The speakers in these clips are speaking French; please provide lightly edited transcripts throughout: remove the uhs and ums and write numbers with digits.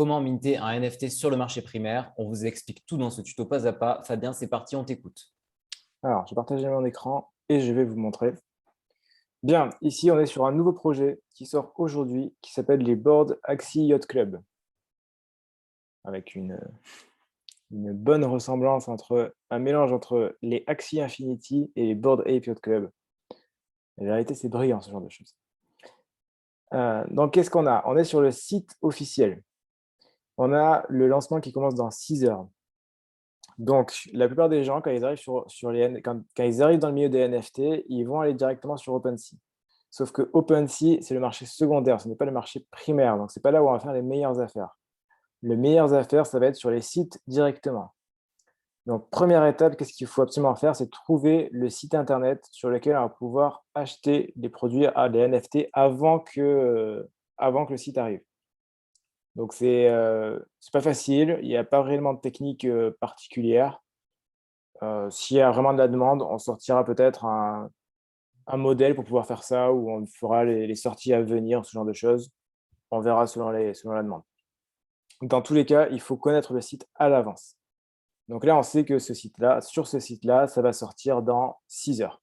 Comment minter un NFT sur le marché primaire? On vous explique tout dans ce tuto pas à pas. Fabien, c'est parti, on t'écoute. Alors, j'ai partagé mon écran et je vais vous montrer. Bien, ici, on est sur un nouveau projet qui sort aujourd'hui, qui s'appelle les Bored Axie Yacht Club, avec une bonne ressemblance entre un mélange entre les Axie Infinity et les Bored Ape Yacht Club. La vérité, c'est brillant, ce genre de choses. Donc, qu'est-ce qu'on a? On est sur le site officiel. On a le lancement qui commence dans 6 heures. Donc, la plupart des gens, quand ils arrivent quand ils arrivent dans le milieu des NFT, ils vont aller directement sur OpenSea. Sauf que OpenSea, c'est le marché secondaire, ce n'est pas le marché primaire. Donc, c'est pas là où on va faire les meilleures affaires. Les meilleures affaires, ça va être sur les sites directement. Donc, première étape, qu'est-ce qu'il faut absolument faire? C'est trouver le site internet sur lequel on va pouvoir acheter des produits, les NFT avant que le site arrive. Donc, c'est pas facile, il n'y a pas réellement de technique particulière. S'il y a vraiment de la demande, on sortira peut-être un modèle pour pouvoir faire ça, où on fera les sorties à venir, ce genre de choses. On verra selon la demande. Dans tous les cas, il faut connaître le site à l'avance. Donc là, on sait que sur ce site-là, ça va sortir dans 6 heures.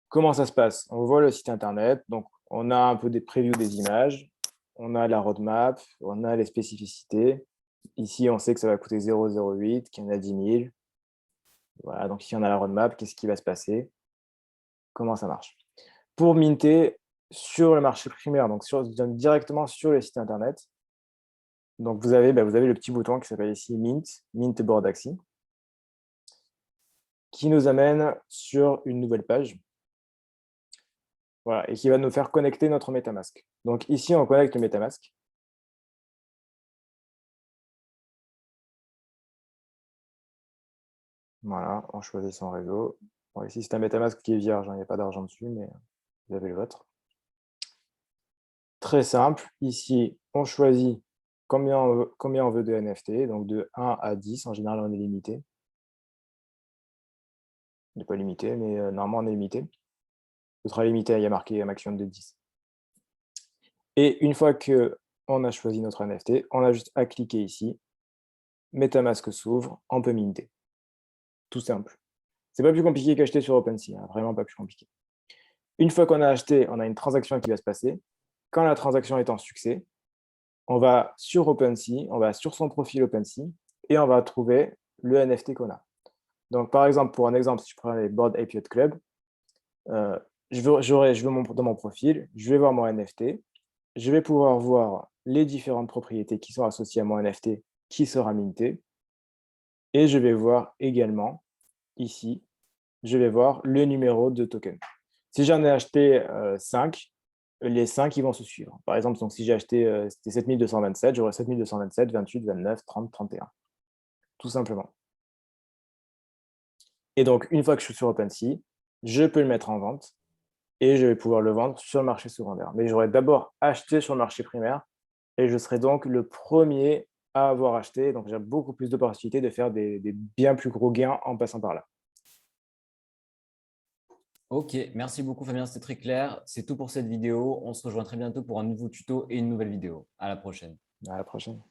Comment ça se passe? On voit le site internet, donc on a un peu des previews des images, on a la roadmap, on a les spécificités. Ici, on sait que ça va coûter 0,08, qu'il y en a 10 000. Voilà, donc ici, on a la roadmap, qu'est-ce qui va se passer? Comment ça marche? Pour minter sur le marché primaire, donc directement sur le site internet, donc vous avez le petit bouton qui s'appelle ici Mint Bored Axie, qui nous amène sur une nouvelle page. Voilà, et qui va nous faire connecter notre MetaMask. Donc ici, on connecte le MetaMask. Voilà, on choisit son réseau. Bon, ici, c'est un MetaMask qui est vierge, il n'y a pas d'argent dessus, mais vous avez le vôtre. Très simple. Ici, on choisit combien on veut de NFT, donc de 1 à 10. En général, on est limité. On n'est pas limité, mais normalement, on est limité. Ce sera limité, il y a marqué un maximum de 10. Et une fois qu'on a choisi notre NFT, on a juste à cliquer ici. MetaMask s'ouvre, on peut minter. Tout simple. C'est pas plus compliqué qu'acheter sur OpenSea, hein, vraiment pas plus compliqué. Une fois qu'on a acheté, on a une transaction qui va se passer. Quand la transaction est en succès, on va sur OpenSea, on va sur son profil OpenSea et on va trouver le NFT qu'on a. Donc, par exemple, pour un exemple, si je prends les Bored Ape Yacht Club, dans mon profil, je vais voir mon NFT, je vais pouvoir voir les différentes propriétés qui sont associées à mon NFT qui sera minté, et je vais voir également, ici, je vais voir le numéro de token. Si j'en ai acheté 5, les 5 ils vont se suivre. Par exemple, donc, si j'ai acheté c'était 7227, j'aurai 7227, 28, 29, 30, 31. Tout simplement. Et donc, une fois que je suis sur OpenSea, je peux le mettre en vente et je vais pouvoir le vendre sur le marché secondaire. Mais j'aurais d'abord acheté sur le marché primaire et je serai donc le premier à avoir acheté. Donc, j'ai beaucoup plus d'opportunités de faire des bien plus gros gains en passant par là. Ok, merci beaucoup Fabien, c'était très clair. C'est tout pour cette vidéo. On se rejoint très bientôt pour un nouveau tuto et une nouvelle vidéo. À la prochaine. À la prochaine.